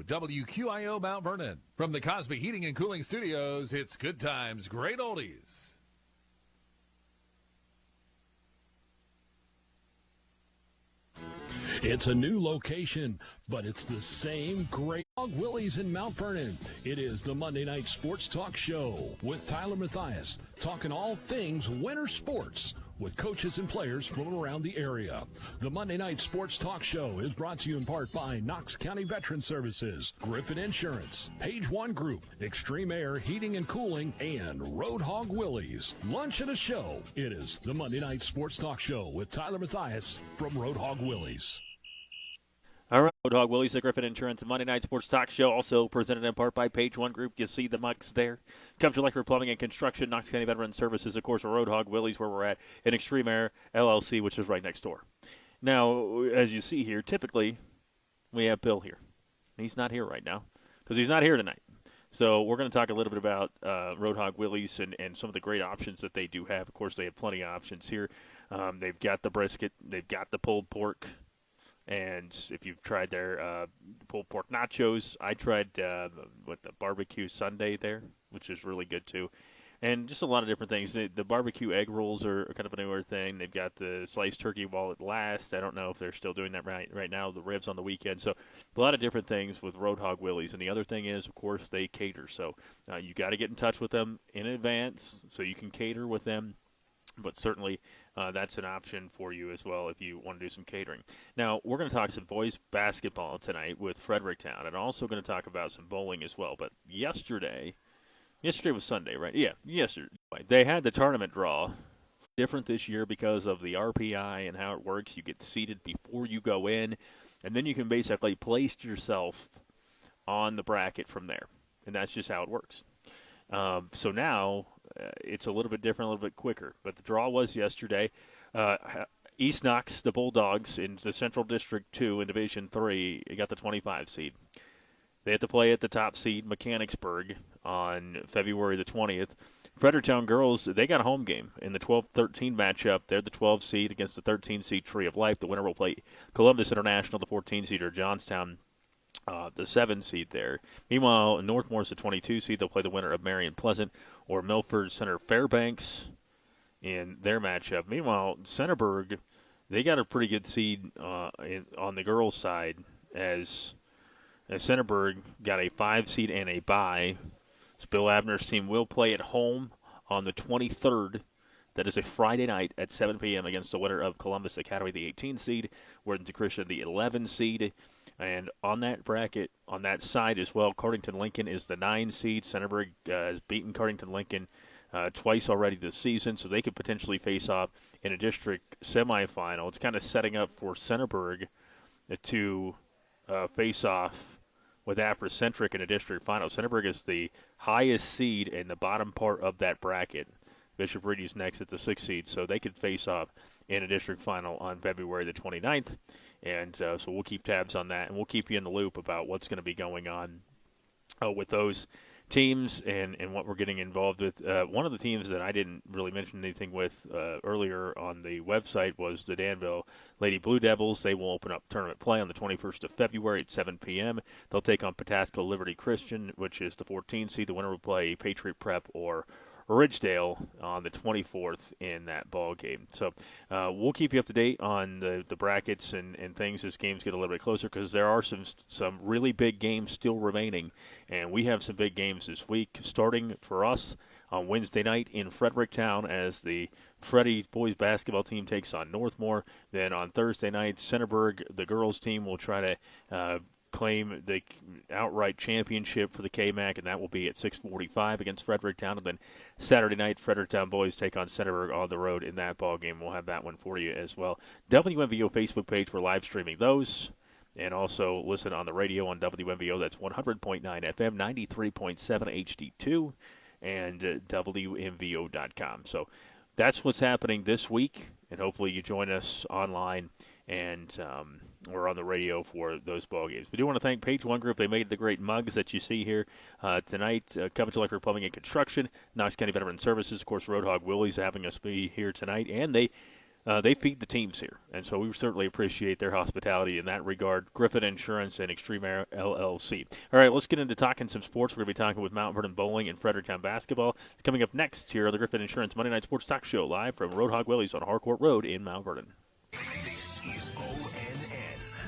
WQIO Mount Vernon. From the Cosby Heating and Cooling Studios, it's Good Times, Great Oldies. It's a new location, but it's the same great Willy's in Mount Vernon. It is the Monday Night Sports Talk Show with Tyler Mathias, talking all things winter sports with coaches and players from around the area. The Monday Night Sports Talk Show is brought to you in part by Knox County Veteran Services, Griffin Insurance, Page One Group, Extreme Air Heating and Cooling, and Roadhog Willy's. Lunch and a show. It is the Monday Night Sports Talk Show with Tyler Mathias from Roadhog Willy's. All right, Roadhog Willy's, the Griffin Insurance Monday Night Sports Talk Show, also presented in part by Page One Group. You see the mugs there. Comes to Electric Plumbing and Construction, Knox County Veteran Services, of course, Roadhog Willy's, where we're at, and Extreme Air LLC, which is right next door. Now, as you see here, typically we have Bill here. He's not here right now because he's not here tonight. So we're going to talk a little bit about Roadhog Willy's and some of the great options that they do have. Of course, they have plenty of options here. They've got the brisket. They've got the pulled pork. And if you've tried their pulled pork nachos, I tried the barbecue sundae there, which is really good too. And just a lot of different things. The barbecue egg rolls are kind of a newer thing. They've got the sliced turkey while it lasts. I don't know if they're still doing that right now, the ribs on the weekend. So a lot of different things with Roadhog Willy's. And the other thing is, of course, they cater. So you got to get in touch with them in advance so you can cater with them. But certainly that's an option for you as well if you want to do some catering. Now, we're going to talk some boys basketball tonight with Fredericktown, and also going to talk about some bowling as well. But yesterday was Sunday, right? Yeah, yesterday. They had the tournament draw. Different this year because of the RPI and how it works. You get seated before you go in, and then you can basically place yourself on the bracket from there. And that's just how it works. So now it's a little bit different, a little bit quicker. But the draw was yesterday. East Knox, the Bulldogs, in the Central District 2 in Division 3, got the 25 seed. They had to play at the top seed, Mechanicsburg, on February the 20th. Fredericktown girls, they got a home game in the 12-13 matchup. They're the 12 seed against the 13 seed Tree of Life. The winner will play Columbus International, the 14 seed, or Johnstown, the 7 seed there. Meanwhile, Northmore's the 22 seed. They'll play the winner of Marion Pleasant or Milford Center Fairbanks in their matchup. Meanwhile, Centerburg, they got a pretty good seed on the girls' side as Centerburg got a 5 seed and a bye. So Bill Abner's team will play at home on the 23rd. That is a Friday night at 7 p.m. against the winner of Columbus Academy, the 18 seed, Worthington Christian, the 11 seed. And on that bracket, on that side as well, Cardington Lincoln is the 9 seed. Centerburg has beaten Cardington Lincoln twice already this season, so they could potentially face off in a district semifinal. It's kind of setting up for Centerburg to face off with Afrocentric in a district final. Centerburg is the highest seed in the bottom part of that bracket. Bishop Reedy's next at the 6th seed, so they could face off in a district final on February the 29th. And so we'll keep tabs on that, and we'll keep you in the loop about what's going to be going on with those teams and what we're getting involved with. One of the teams that I didn't really mention anything with earlier on the website was the Danville Lady Blue Devils. They will open up tournament play on the 21st of February at 7 p.m. They'll take on Patasko Liberty Christian, which is the 14 seed. The winner will play Patriot Prep or Ridgedale on the 24th in that ball game. So we'll keep you up to date on the brackets and things as games get a little bit closer, because there are some really big games still remaining, and we have some big games this week, starting for us on Wednesday night in Fredericktown as the Freddie boys basketball team takes on Northmore. Then on Thursday night, Centerburg, the girls team, will try to claim the outright championship for the KMAC, and that will be at 6:45 against Fredericktown. And then Saturday night, Fredericktown boys take on Centerburg on the road in that ball game. We'll have that one for you as well. WMVO Facebook page for live streaming those, and also listen on the radio on WMVO. That's 100.9 FM, 93.7 HD2, and WMVO.com. So that's what's happening this week, and hopefully you join us online and we're on the radio for those ball games. We do want to thank Page One Group. They made the great mugs that you see here tonight. Coventry Electric Plumbing and Construction, Knox County Veteran Services, of course, Roadhog Willy's having us be here tonight, and they They feed the teams here, and so we certainly appreciate their hospitality in that regard. Griffin Insurance and Extreme Air LLC. All right, let's get into talking some sports. We're going to be talking with Mount Vernon Bowling and Fredericktown Basketball. It's coming up next here on the Griffin Insurance Monday Night Sports Talk Show, live from Roadhog Willys on Harcourt Road in Mount Vernon. This is ONN.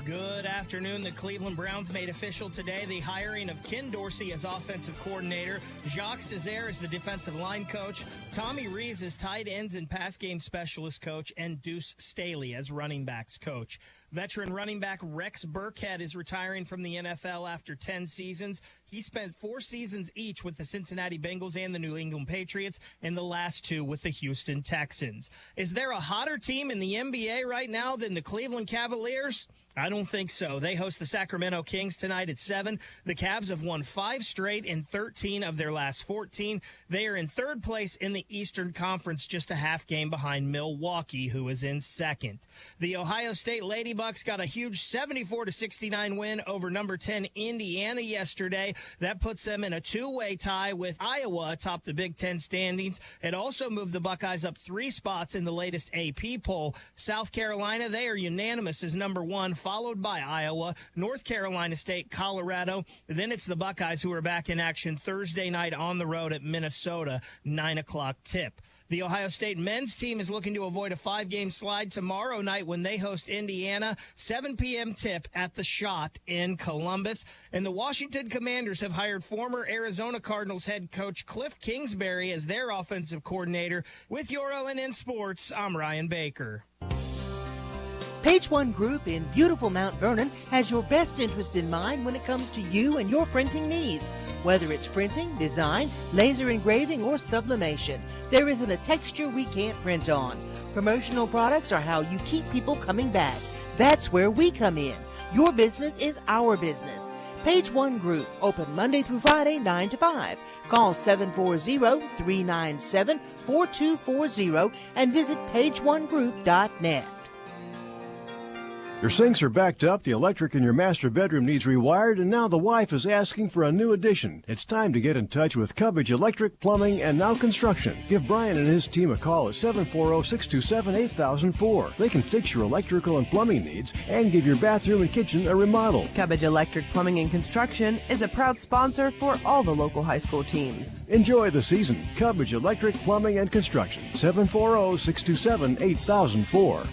Good afternoon. The Cleveland Browns made official today the hiring of Ken Dorsey as offensive coordinator, Jacques Césaire as the defensive line coach, Tommy Rees as tight ends and pass game specialist coach, and Deuce Staley as running backs coach. Veteran running back Rex Burkhead is retiring from the NFL after 10 seasons. He spent 4 seasons each with the Cincinnati Bengals and the New England Patriots, and the last 2 with the Houston Texans. Is there a hotter team in the NBA right now than the Cleveland Cavaliers? I don't think so. They host the Sacramento Kings tonight at 7. The Cavs have won 5 straight and 13 of their last 14. They are in 3rd place in the Eastern Conference, just a half game behind Milwaukee, who is in 2nd. The Ohio State Ladybucks got a huge 74-69 win over number 10 Indiana yesterday. That puts them in a 2-way tie with Iowa atop the Big Ten standings. It also moved the Buckeyes up 3 spots in the latest AP poll. South Carolina, they are unanimous as number 1, followed by Iowa, North Carolina State, Colorado. Then it's the Buckeyes who are back in action Thursday night on the road at Minnesota, 9 o'clock tip. The Ohio State men's team is looking to avoid a 5-game slide tomorrow night when they host Indiana, 7 p.m. tip at the Schott in Columbus. And the Washington Commanders have hired former Arizona Cardinals head coach Cliff Kingsbury as their offensive coordinator. With your ONN Sports, I'm Ryan Baker. Page One Group in beautiful Mount Vernon has your best interest in mind when it comes to you and your printing needs. Whether it's printing, design, laser engraving, or sublimation, there isn't a texture we can't print on. Promotional products are how you keep people coming back. That's where we come in. Your business is our business. Page One Group, open Monday through Friday, 9 to 5. Call 740-397-4240 and visit pageonegroup.net. Your sinks are backed up, the electric in your master bedroom needs rewired, and now the wife is asking for a new addition. It's time to get in touch with Cubbage Electric, Plumbing, and Now Construction. Give Brian and his team a call at 740-627-8004. They can fix your electrical and plumbing needs and give your bathroom and kitchen a remodel. Cubbage Electric, Plumbing, and Construction is a proud sponsor for all the local high school teams. Enjoy the season. Cubbage Electric, Plumbing, and Construction. 740-627-8004.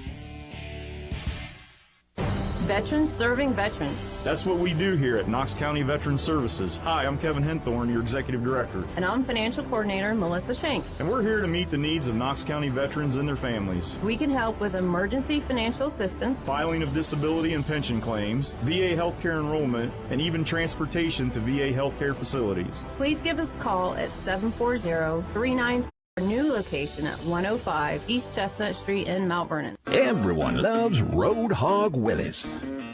Veterans serving veterans. That's what we do here at Knox County Veteran Services. Hi, I'm Kevin Henthorne, your Executive Director. And I'm Financial Coordinator Melissa Shank. And we're here to meet the needs of Knox County veterans and their families. We can help with emergency financial assistance, filing of disability and pension claims, VA healthcare enrollment, and even transportation to VA healthcare facilities. Please give us a call at 740-394. Our new location at 105 East Chestnut Street in Mount Vernon. Everyone loves Roadhog Willys.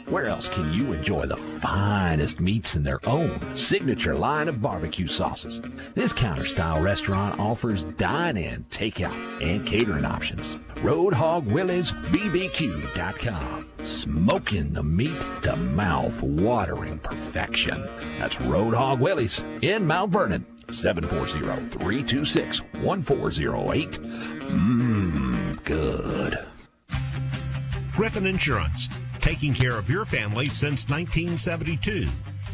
Where else can you enjoy the finest meats in their own signature line of barbecue sauces? This counter-style restaurant offers dine-in, takeout, and catering options. RoadhogWillysBBQ.com. Smoking the meat to mouth-watering perfection. That's Roadhog Willys in Mount Vernon. 740-326-1408. Good. Griffin Insurance, taking care of your family since 1972.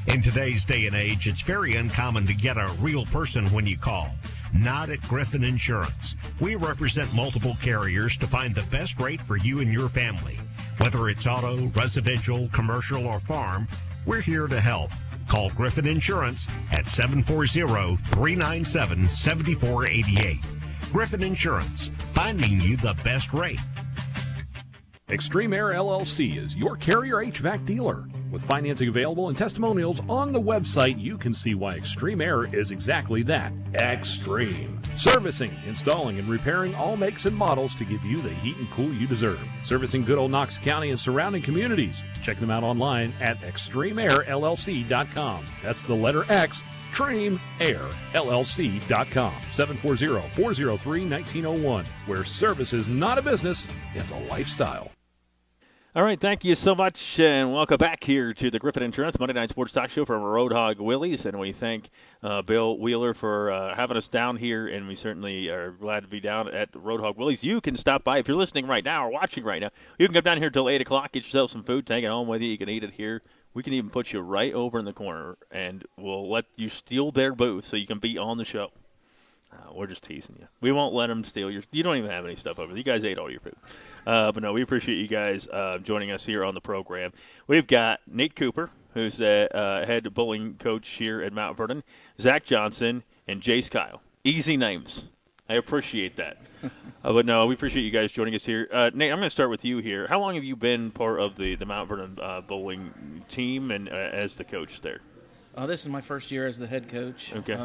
In today's day and age, it's very uncommon to get a real person when you call. Not at Griffin Insurance. We represent multiple carriers to find the best rate for you and your family. Whether it's auto, residential, commercial, or farm, we're here to help. Call Griffin Insurance at 740-397-7488. Griffin Insurance, finding you the best rate. Extreme Air LLC is your carrier HVAC dealer. With financing available and testimonials on the website, you can see why Extreme Air is exactly that, extreme. Servicing, installing, and repairing all makes and models to give you the heat and cool you deserve. Servicing good old Knox County and surrounding communities. Check them out online at extremeairllc.com. That's the letter X, extremeairllc.com. 740-403-1901, where service is not a business, it's a lifestyle. All right, thank you so much, and welcome back here to the Griffin Insurance Monday Night Sports Talk Show from Roadhog Willys, and we thank Bill Wheeler for having us down here, and we certainly are glad to be down at Roadhog Willys. You can stop by if you're listening right now or watching right now. You can come down here till 8 o'clock, get yourself some food, take it home with you. You can eat it here. We can even put you right over in the corner, and we'll let you steal their booth so you can be on the show. We're just teasing you. We won't let them steal your – you don't even have any stuff over there. You guys ate all your food. But, no, we appreciate you guys joining us here on the program. We've got Nate Cooper, who's the head bowling coach here at Mount Vernon, Zach Johnson, and Jace Kyle. Easy names. I appreciate that. But, no, we appreciate you guys joining us here. Nate, I'm going to start with you here. How long have you been part of the Mount Vernon bowling team and as the coach there? This is my first year as the head coach. Okay.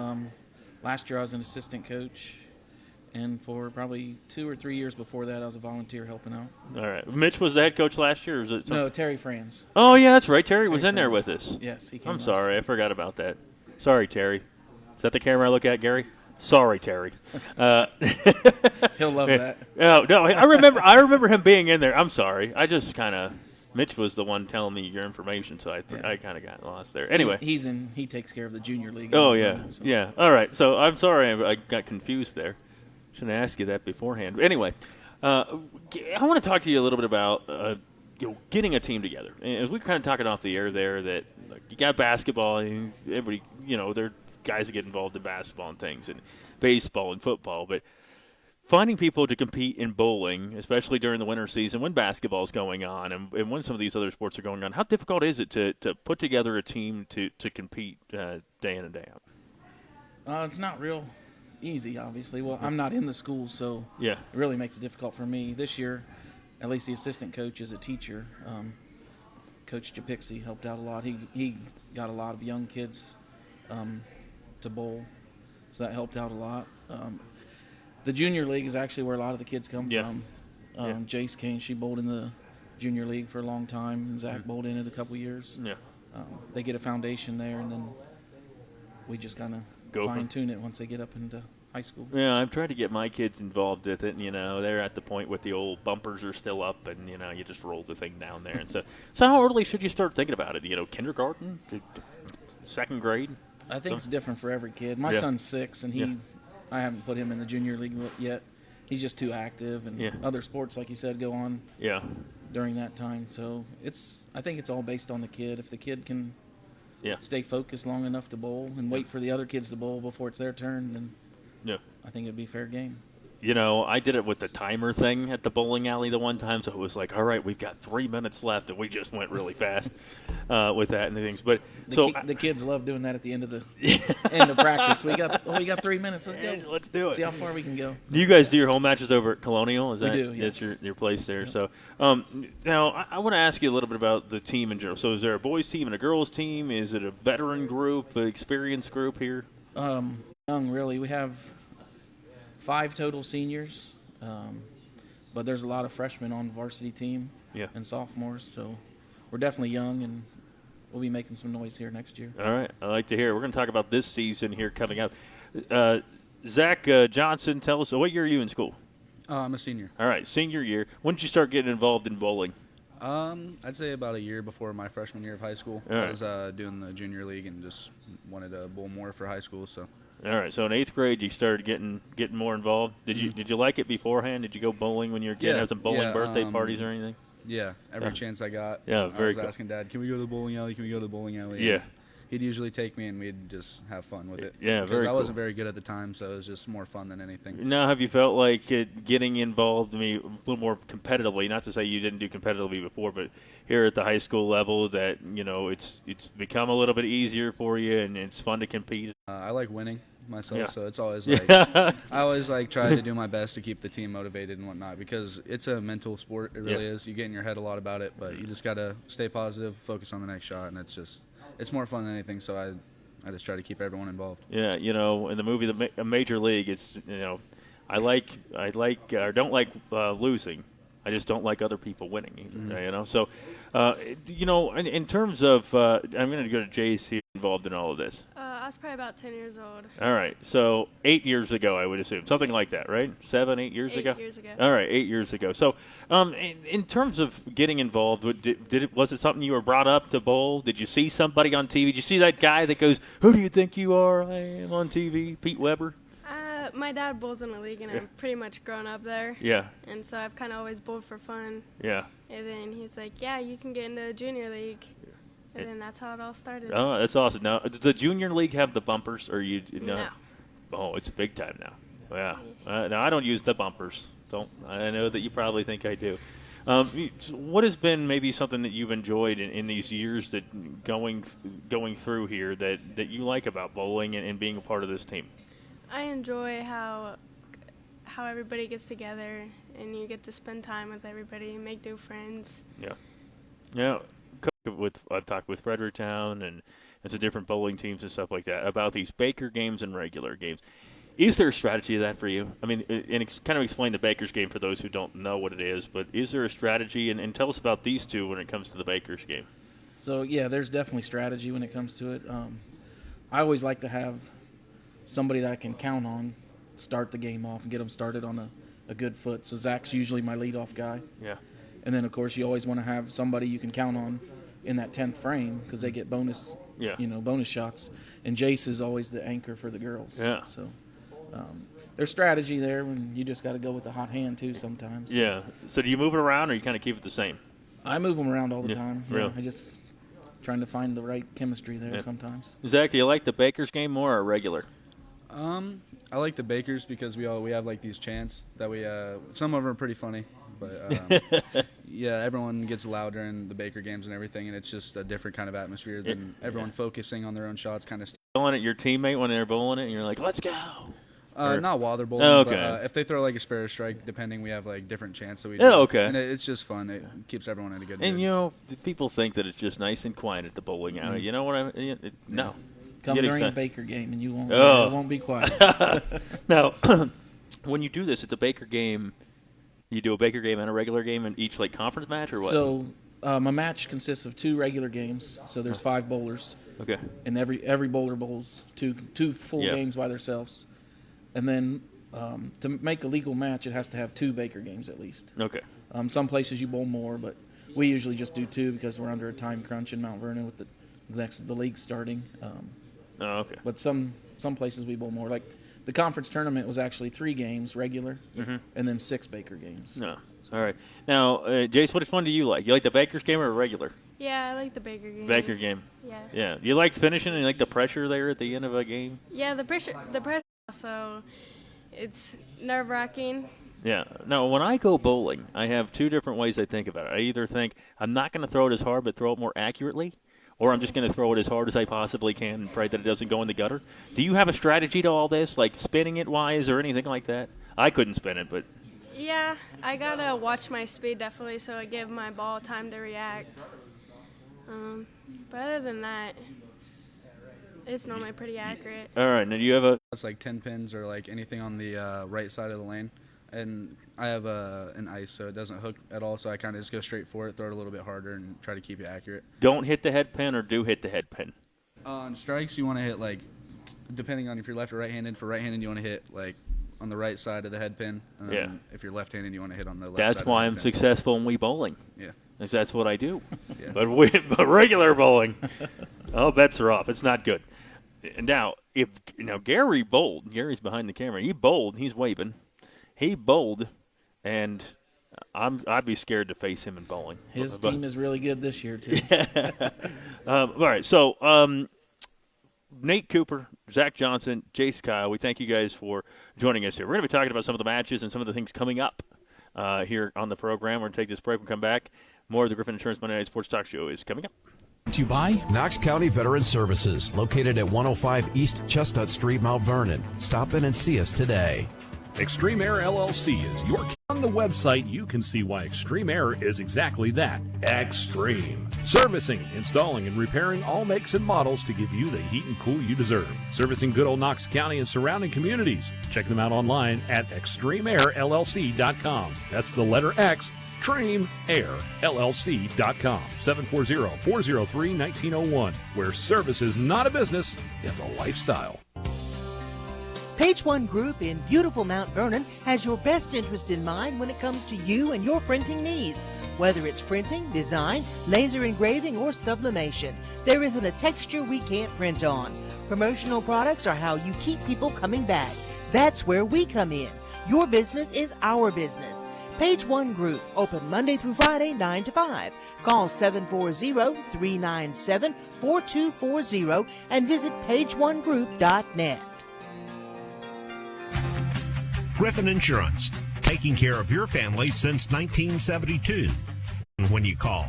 Last year I was an assistant coach, and for probably 2 or 3 years before that I was a volunteer helping out. All right. Mitch was the head coach last year? Or was it No, Terry Franz. Oh, yeah, that's right. Terry was in there with us. Yes, he came. I'm sorry. I forgot about that. Sorry, Terry. Is that the camera I look at, Gary? Sorry, Terry. He'll love that. Oh, no, I remember him being in there. I'm sorry. I just kind of – Mitch was the one telling me your information, so I kind of got lost there. Anyway. He takes care of the junior league. Oh, yeah. So. Yeah. All right. So I'm sorry I got confused there. Shouldn't have asked you that beforehand. Anyway, I want to talk to you a little bit about getting a team together. And we kind of talking off the air there that you got basketball and everybody, there are guys that get involved in basketball and things and baseball and football, but finding people to compete in bowling, especially during the winter season when basketball is going on and when some of these other sports are going on, how difficult is it to put together a team to compete day in and day out? It's not real easy, obviously. Well, I'm not in the school, so yeah, it really makes it difficult for me. This year, at least the assistant coach is a teacher. Coach Japixi helped out a lot. He got a lot of young kids to bowl, so that helped out a lot. The junior league is actually where a lot of the kids come from. Jace Kane, she bowled in the junior league for a long time, and Zach bowled in it a couple years. Yeah. They get a foundation there, and then we just kind of fine-tune it once they get up into high school. Yeah, I've tried to get my kids involved with it, and, they're at the point with the old bumpers are still up, and, you just roll the thing down there. And so how early should you start thinking about it? Kindergarten, second grade? I think it's different for every kid. My son's 6, and I haven't put him in the junior league yet. He's just too active, and other sports, like you said, go on during that time. So I think it's all based on the kid. If the kid can stay focused long enough to bowl and wait for the other kids to bowl before it's their turn, then I think it'd be a fair game. I did it with the timer thing at the bowling alley the one time, so it was like, all right, we've got 3 minutes left, and we just went really fast with that and the things. But the kids love doing that at the end of practice. We got 3 minutes. Let's go. Let's do it. See how far we can go. Do you guys do your home matches over at Colonial? We do. Yes. That's your place there. Yep. So now I want to ask you a little bit about the team in general. So is there a boys team and a girls team? Is it a veteran group, an experienced group here? Young, really. We have 5 total seniors, but there's a lot of freshmen on the varsity team and sophomores, so we're definitely young, and we'll be making some noise here next year. All right. I like to hear it. We're going to talk about this season here coming up. Zach Johnson, tell us, what year are you in school? I'm a senior. All right, senior year. When did you start getting involved in bowling? I'd say about a year before my freshman year of higь school. All right. I was doing the junior league and just wanted to bowl more for high school, so. All right, so in 8th grade you started getting more involved. Did you like it beforehand? Did you go bowling when you were a kid? Have some bowling birthday parties or anything? Yeah, every chance I got. Yeah, very cool. I was asking Dad, can we go to the bowling alley? Can we go to the bowling alley? Yeah. And he'd usually take me, and we'd just have fun with it. Yeah, very cool. Because I wasn't very good at the time, so it was just more fun than anything. Now, have you felt like getting involved a little more competitively, not to say you didn't do competitively before, but here at the high school level that, it's become a little bit easier for you and it's fun to compete? I like winning myself, so it's always like I always try to do my best to keep the team motivated and whatnot, because it's a mental sport. It really is. You get in your head a lot about it, but you just got to stay positive, focus on the next shot, and it's more fun than anything, so I just try to keep everyone involved. Yeah, in the movie The Major League, it's, I don't like losing. I just don't like other people winning either, So, in terms of, I'm going to go to Jace here involved in all of this. I was probably about 10 years old. All right. So 8 years ago, I would assume. Something like that, right? 7, 8 years ago? 8 years ago. All right, 8 years ago. So in terms of getting involved, was it something you were brought up to bowl? Did you see somebody on TV? Did you see that guy that goes, "Who do you think you are? I am on TV." Pete Weber? My dad bowls in a league, and I've pretty much grown up there. Yeah. And so I've kind of always bowled for fun. Yeah. And then he's like, yeah, you can get into a junior league. And then that's how it all started. Oh, that's awesome. Now, does the junior league have the bumpers, or you know? No. Oh, it's big time now. Yeah. Now I don't use the bumpers. I know that you probably think I do. What has been maybe something that you've enjoyed in these years that going through here that you like about bowling and being a part of this team? I enjoy how everybody gets together and you get to spend time with everybody and make new friends. Yeah. Yeah. I've talked with Fredericktown and some different bowling teams and stuff like that about these Baker games and regular games. Is there a strategy to that for you? I mean, and kind of explain the Baker's game for those who don't know what it is, but is there a strategy? And tell us about these two when it comes to the Baker's game. So, yeah, there's definitely strategy when it comes to it. I always like to have somebody that I can count on start the game off and get them started on a good foot. So Zach's usually my leadoff guy. Yeah. And then, of course, you always want to have somebody you can count on in that 10th frame because they get bonus shots. And Jace is always the anchor for the girls. Yeah. So there's strategy there, and you just got to go with the hot hand, too, sometimes. Yeah. So do you move it around, or you kind of keep it the same? I move them around all the time. Really? I just trying to find the right chemistry there sometimes. Zach, do you like the Baker's game more or regular? I like the Bakers because we have like these chants that we some of them are pretty funny, but yeah, everyone gets loud during the Baker games and everything, and it's just a different kind of atmosphere than everyone focusing on their own shots, kind of. Yelling at your teammate when they're bowling it, and you're like, "Let's go." Not while they're bowling. Oh, okay. But, if they throw like a spare strike, depending, we have like different chants that we do. Oh, okay. And it's just fun. It keeps everyone in a good mood. And you know, people think that it's just nice and quiet at the bowling alley. You know what I mean? No. Come during a Baker game, and you won't. It won't be quiet. Now, when you do this, it's a Baker game. You do a Baker game and a regular game in each like conference match, or what? So, my match consists of 2 regular games. So there's 5 bowlers. Okay. And every bowler bowls two full games by themselves, and then to make a legal match, it has to have 2 Baker games at least. Okay. Some places you bowl more, but we usually just do 2 because we're under a time crunch in Mount Vernon with the league starting. Okay. But some places we bowl more. Like the conference tournament was actually 3 games regular, and then 6 Baker games. No. All right. Now, Jace, what one do you like? You like the Baker's game or regular? Yeah, I like the Baker game. Baker game. Yeah. Yeah. You like finishing and you like the pressure there at the end of a game? Yeah, the pressure. Also, it's nerve-wracking. Yeah. Now, when I go bowling, I have 2 different ways I think about it. I either think I'm not going to throw it as hard, but throw it more accurately, or I'm just going to throw it as hard as I possibly can and pray that it doesn't go in the gutter. Do you have a strategy to all this, like spinning it wise or anything like that? I couldn't spin it, but... Yeah, I got to watch my speed definitely so I give my ball time to react. But other than that, it's normally pretty accurate. All right, now do you have a... It's like 10 pins or like anything on the right side of the lane. And I have an ice, so it doesn't hook at all, so I kind of just go straight for it, throw it a little bit harder, and try to keep it accurate. Don't hit the head pin or do hit the head pin? On strikes, you want to hit, like, depending on if you're left or right-handed. For right-handed, you want to hit, like, on the right side of the head pin. Yeah. If you're left-handed, you want to hit on the left That's side why of the I'm head pin. successful in Wii bowling. Yeah. That's what I do. Yeah. But regular bowling, bets are off. It's not good. Now, Gary bowled. Gary's behind the camera. He bowled. He's waving. He bowled, and I'd be scared to face him in bowling. His team is really good this year, too. All right, so Nate Cooper, Zach Johnson, Jace Kyle, we thank you guys for joining us here. We're going to be talking about some of the matches and some of the things coming up here on the program. We're going to take this break. We'll come back. More of the Griffin Insurance Monday Night Sports Talk Show is coming up. To buy Knox County Veteran Services, located at 105 East Chestnut Street, Mount Vernon. Stop in and see us today. Extreme Air LLC is your... On the website, you can see why Extreme Air is exactly that, extreme. Servicing, installing, and repairing all makes and models to give you the heat and cool you deserve. Servicing good old Knox County and surrounding communities. Check them out online at extremeairllc.com. That's the letter X, DreamAirLLC.com. 740-403-1901, where service is not a business, it's a lifestyle. Page One Group in beautiful Mount Vernon has your best interest in mind when it comes to you and your printing needs. Whether it's printing, design, laser engraving, or sublimation, there isn't a texture we can't print on. Promotional products are how you keep people coming back. That's where we come in. Your business is our business. Page One Group, open Monday through Friday, 9 to 5. Call 740-397-4240 and visit pageonegroup.net. Griffin Insurance, taking care of your family since 1972. When you call,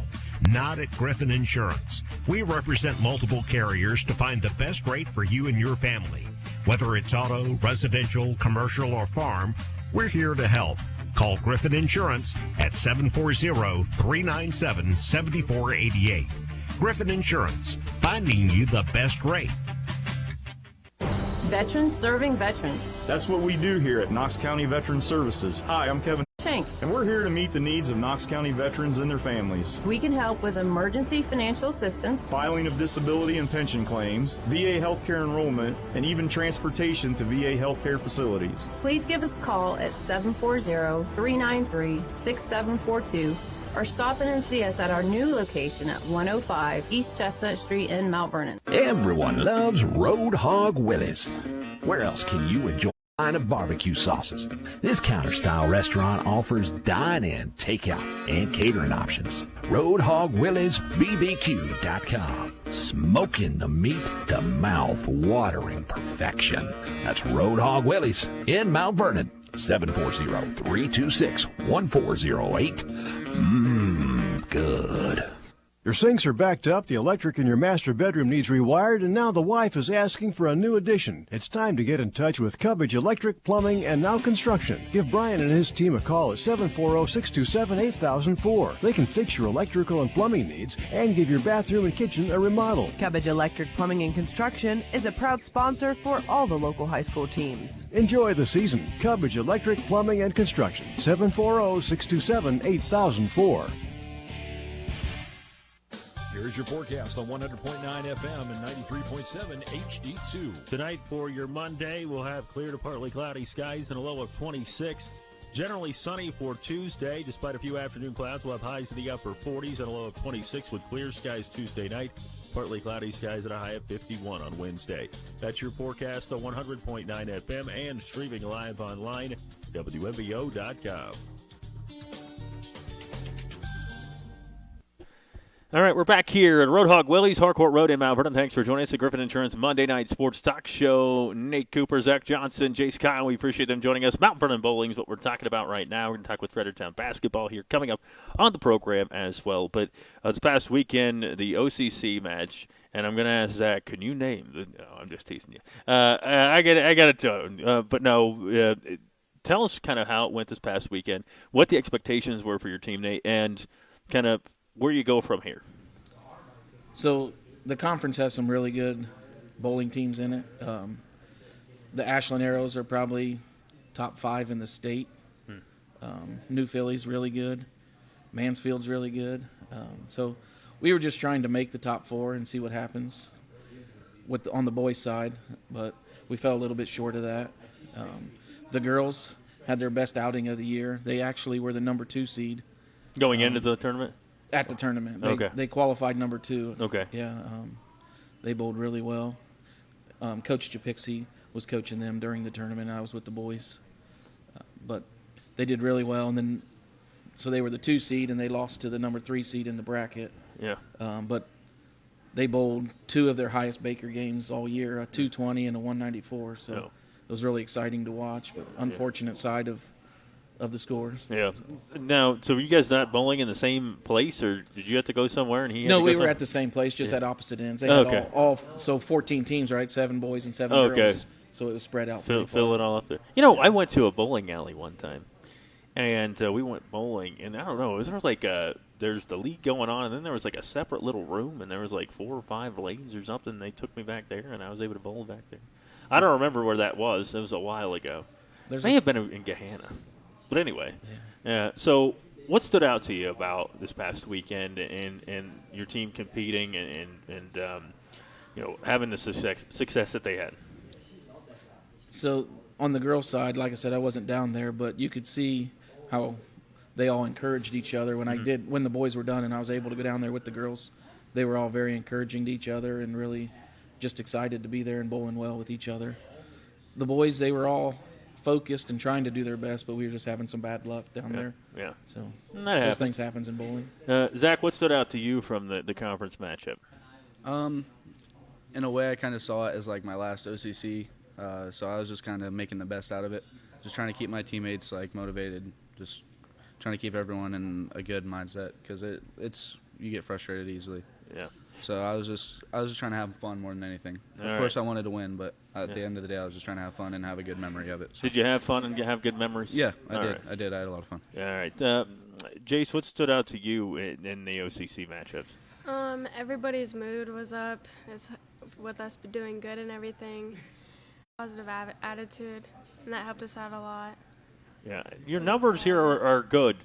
not at Griffin Insurance. We represent multiple carriers to find the best rate for you and your family. Whether it's auto, residential, commercial, or farm, we're here to help. Call Griffin Insurance at 740-397-7488. Griffin Insurance, finding you the best rate. Veterans serving veterans. That's what we do here at Knox County Veteran Services. Hi, I'm Kevin Shank. and we're here to meet the needs of Knox County veterans and their families. We can help with emergency financial assistance, Filing of disability and pension claims, VA healthcare enrollment, and even transportation to VA healthcare facilities. Please give us a call at 740-393-6742 or stop in and see us at our new location at 105 East Chestnut Street in Mount Vernon. Everyone loves Road Hog Willys. Where else can you enjoy a line of barbecue sauces? This counter-style restaurant offers dine-in, takeout, and catering options. RoadHogWillysBBQ.com. Smoking the meat to mouth-watering perfection. That's Road Hog Willys in Mount Vernon. 740-326-1408. Good. Your sinks are backed up, the electric in your master bedroom needs rewired, and now the wife is asking for a new addition. It's time to get in touch with Cubbage Electric, Plumbing, and Now Construction. Give Brian and his team a call at 740-627-8004. They can fix your electrical and plumbing needs and give your bathroom and kitchen a remodel. Cubbage Electric Plumbing and Construction is a proud sponsor for all the local high school teams. Enjoy the season. Cubbage Electric, Plumbing, and Construction. 740-627-8004. Here's your forecast on 100.9 FM and 93.7 HD2. Tonight for your Monday, we'll have clear to partly cloudy skies and a low of 26. Generally sunny for Tuesday. Despite a few afternoon clouds, we'll have highs in the upper 40s and a low of 26 with clear skies Tuesday night. Partly cloudy skies at a high of 51 on Wednesday. That's your forecast on 100.9 FM and streaming live online, WMBO.com. All right, we're back here at Road Hog Willys, Harcourt Road in Mount Vernon. Thanks for joining us at Griffin Insurance Monday Night Sports Talk Show. Nate Cooper, Zach Johnson, Jace Kyle, we appreciate them joining us. Mount Vernon Bowling is what we're talking about right now. We're going to talk with Fredericktown basketball here coming up on the program as well. But this past weekend, the OCC match, and I'm going to ask Zach, can you name the – no, I'm just teasing you. I got it, but no, tell us kind of how it went this past weekend, what the expectations were for your team, Nate, and kind of – where you go from here. So the conference has some really good bowling teams in it. The Ashland Arrows are probably top 5 in the state. New Philly's really good. Mansfield's really good. So we were just trying to make the top 4 and see what happens on the boys' side, but we fell a little bit short of that. The girls had their best outing of the year. They actually were the number 2 seed. Going into the tournament? At the tournament. Okay. They qualified number 2. Okay. Yeah. They bowled really well. Coach Japixie was coaching them during the tournament. I was with the boys. But they did really well. And then, so they were the 2 seed, and they lost to the number 3 seed in the bracket. Yeah. But they bowled 2 of their highest Baker games all year, a 220 and a 194. So it was really exciting to watch, but unfortunate side of the scores. Yeah. Now, so were you guys not bowling in the same place, or did you have to go somewhere? And No, we were at the same place, just at opposite ends. They had so 14 teams, right? 7 boys and 7 girls. So it was spread out. Fill it all up there. You know, I went to a bowling alley one time, and we went bowling, and I don't know, it was like there's the league going on, and then there was like a separate little room, and there was like 4 or 5 lanes or something. They took me back there, and I was able to bowl back there. I don't remember where that was. It was a while ago. May have been in Gahanna. But anyway, so what stood out to you about this past weekend and your team competing and having the success that they had? So on the girls' side, like I said, I wasn't down there, but you could see how they all encouraged each other when the boys were done and I was able to go down there with the girls. They were all very encouraging to each other and really just excited to be there and bowling well with each other. The boys, they were all focused and trying to do their best, but we were just having some bad luck down there. Yeah. So those things happens in bowling. Zach, what stood out to you from the conference matchup? In a way, I kind of saw it as like my last OCC, so I was just kind of making the best out of it, just trying to keep my teammates like motivated, just trying to keep everyone in a good mindset because it's you get frustrated easily. Yeah. So I was just trying to have fun more than anything. Of course, I wanted to win, but at the end of the day, I was just trying to have fun and have a good memory of it. So. Did you have fun and have good memories? Yeah, I did. Right. I did. I had a lot of fun. All right. Jace, what stood out to you in the OCC matchups? Everybody's mood was up with us doing good and everything. Positive attitude, and that helped us out a lot. Yeah, your numbers here are good.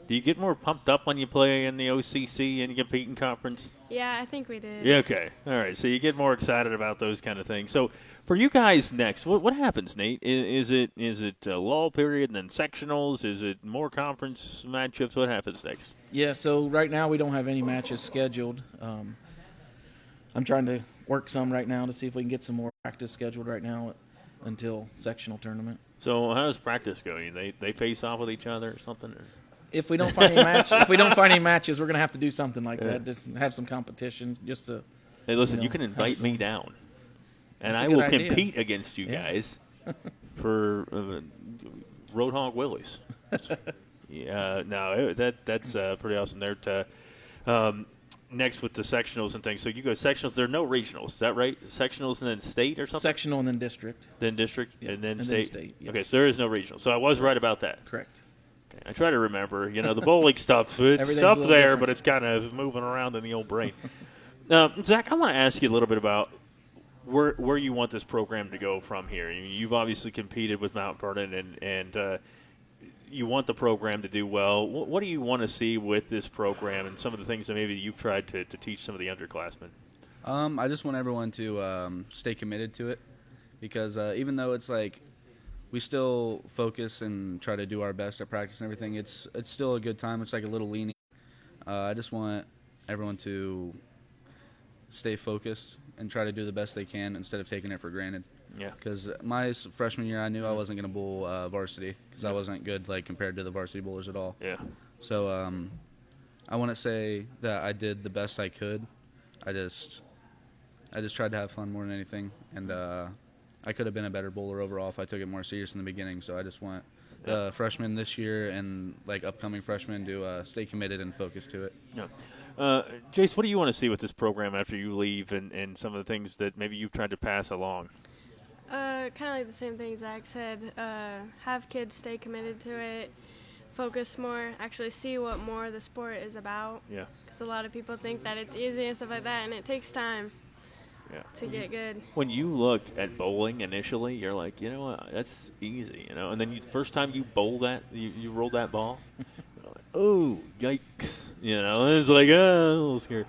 Do you get more pumped up when you play in the OCC and you compete in conference? Yeah, I think we did. Yeah, okay. All right. So you get more excited about those kind of things. So for you guys next, what happens, Nate? Is it a lull period and then sectionals? Is it more conference matchups? What happens next? Yeah, so right now we don't have any matches scheduled. I'm trying to work some right now to see if we can get some more practice scheduled right now until sectional tournament. So how does practice go? They face off with each other or something? Or? If we don't find any matches, we're gonna have to do something like that. Just have some competition, just to. Hey, listen, you can invite me down, and I will compete against you guys for Roadhog Willys. Yeah, no, that's pretty awesome there. Next with the sectionals and things. So you go sectionals. There are no regionals. Is that right? Sectionals and then state or something? Sectional and then district. Then district and then state. Yes. Okay, so there is no regional. So I was right about that. Correct. Okay, I try to remember. The bowling stuff, it's up there, different. But it's kind of moving around in the old brain. Zach, I want to ask you a little bit about where you want this program to go from here. You've obviously competed with Mount Vernon and you want the program to do well. What do you want to see with this program and some of the things that maybe you've tried to teach some of the underclassmen? I just want everyone to stay committed to it because even though it's like we still focus and try to do our best at practice and everything, it's still a good time. It's like a little lenient. I just want everyone to stay focused and try to do the best they can instead of taking it for granted. Yeah. Because my freshman year, I knew I wasn't going to bowl varsity because I wasn't good compared to the varsity bowlers at all. Yeah. So I want to say that I did the best I could. I just tried to have fun more than anything, and I could have been a better bowler overall if I took it more serious in the beginning. So I just want the freshmen this year and upcoming freshmen to stay committed and focused to it. Yeah. Jace, what do you want to see with this program after you leave and some of the things that maybe you've tried to pass along? Kind of like the same thing Zach said. Have kids stay committed to it, focus more, actually see what more the sport is about. Yeah. Because a lot of people think that it's easy and stuff like that, and it takes time to get good. When you look at bowling initially, you're like, you know what, that's easy, and then first time you bowl that, you roll that ball, you're like, oh, yikes, it's like, a little scary.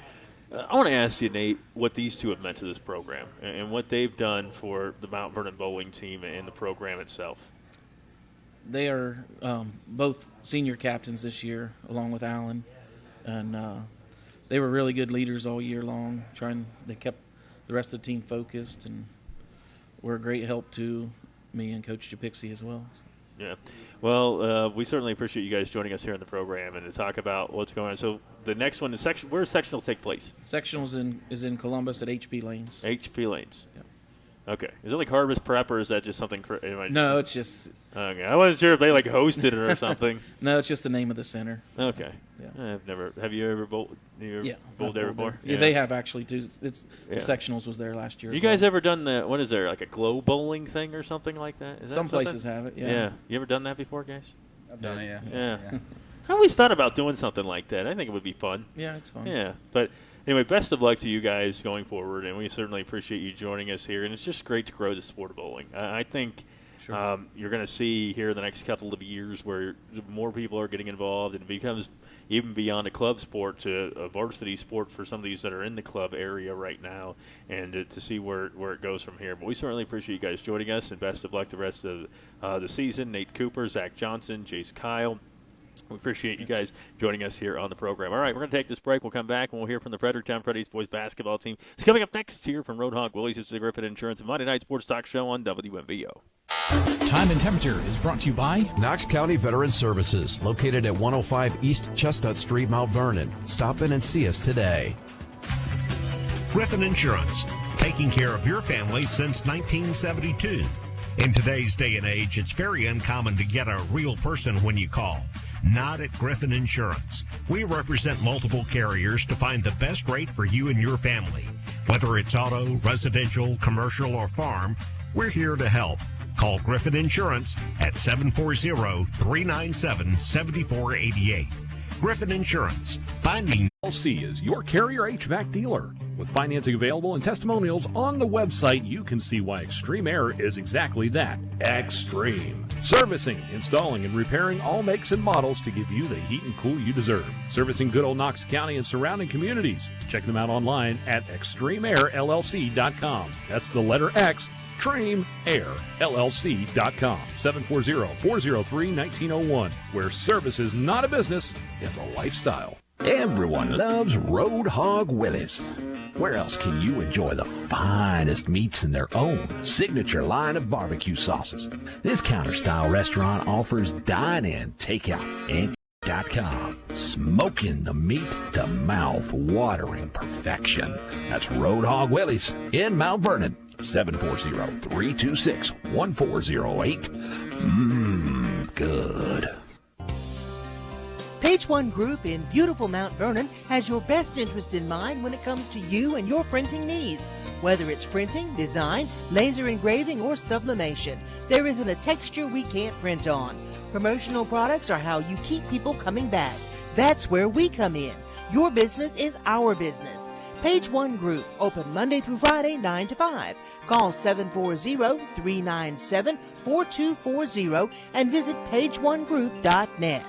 I want to ask you, Nate, what these two have meant to this program and what they've done for the Mount Vernon bowling team and the program itself. They are both senior captains this year, along with Alan, and they were really good leaders all year long. They kept the rest of the team focused and were a great help to me and Coach Japixie as well. Yeah. Well, we certainly appreciate you guys joining us here in the program and to talk about what's going on. So the next one is where does sectionals take place? Sectionals is in Columbus at HP Lanes. HP Lanes. Yeah. Okay. Is it like Harvest Prep or is that just something? No, it's just. Okay. I wasn't sure if they hosted it or something. No, it's just the name of the center. Okay. Yeah. Have you ever bowled? Bowled there before? Yeah, they have actually too. The sectionals was there last year. You guys ever done what is there, like a glow bowling thing or something like that? Some places have it, Yeah. You ever done that before, guys? I've done it, Yeah. I always thought about doing something like that. I think it would be fun. Yeah, it's fun. Yeah. But anyway, best of luck to you guys going forward, and we certainly appreciate you joining us here. And it's just great to grow the sport of bowling. I think Sure. You're going to see here in the next couple of years where more people are getting involved, and it becomes even beyond a club sport to a varsity sport for some of these that are in the club area right now, and to see where it goes from here. But we certainly appreciate you guys joining us, and best of luck the rest of the season. Nate Cooper, Zach Johnson, Jace Kyle. We appreciate you guys joining us here on the program. All right, we're going to take this break. We'll come back, and we'll hear from the Fredericktown Freddy's boys basketball team. It's coming up next here from Roadhog Willys. It's the Griffin Insurance Monday Night Sports Talk Show on WMVO. Time and temperature is brought to you by Knox County Veteran Services, located at 105 East Chestnut Street, Mount Vernon. Stop in and see us today. Griffin Insurance, taking care of your family since 1972. In today's day and age, it's very uncommon to get a real person when you call. Not at Griffin Insurance. We represent multiple carriers to find the best rate for you and your family. Whether it's auto, residential, commercial, or farm, we're here to help. Call Griffin Insurance at 740-397-7488. Griffin Insurance, finding LC is your Carrier HVAC dealer. With financing available and testimonials on the website, you can see why Extreme Air is exactly that. Extreme. Servicing, installing, and repairing all makes and models to give you the heat and cool you deserve. Servicing good old Knox County and surrounding communities. Check them out online at extremeairllc.com. That's the letter X, extremeairllc.com. 740-403-1901. Where service is not a business, it's a lifestyle. Everyone loves Road Hog Willys. Where else can you enjoy the finest meats in their own signature line of barbecue sauces? This counter-style restaurant offers dine-in, takeout, and .com. Smoking the meat to mouth-watering perfection. That's Road Hog Willys in Mount Vernon. 740-326-1408. Good. Page One Group in beautiful Mount Vernon has your best interest in mind when it comes to you and your printing needs. Whether it's printing, design, laser engraving, or sublimation, there isn't a texture we can't print on. Promotional products are how you keep people coming back. That's where we come in. Your business is our business. Page One Group, open Monday through Friday, 9 to 5. Call 740-397-4240 and visit pageonegroup.net.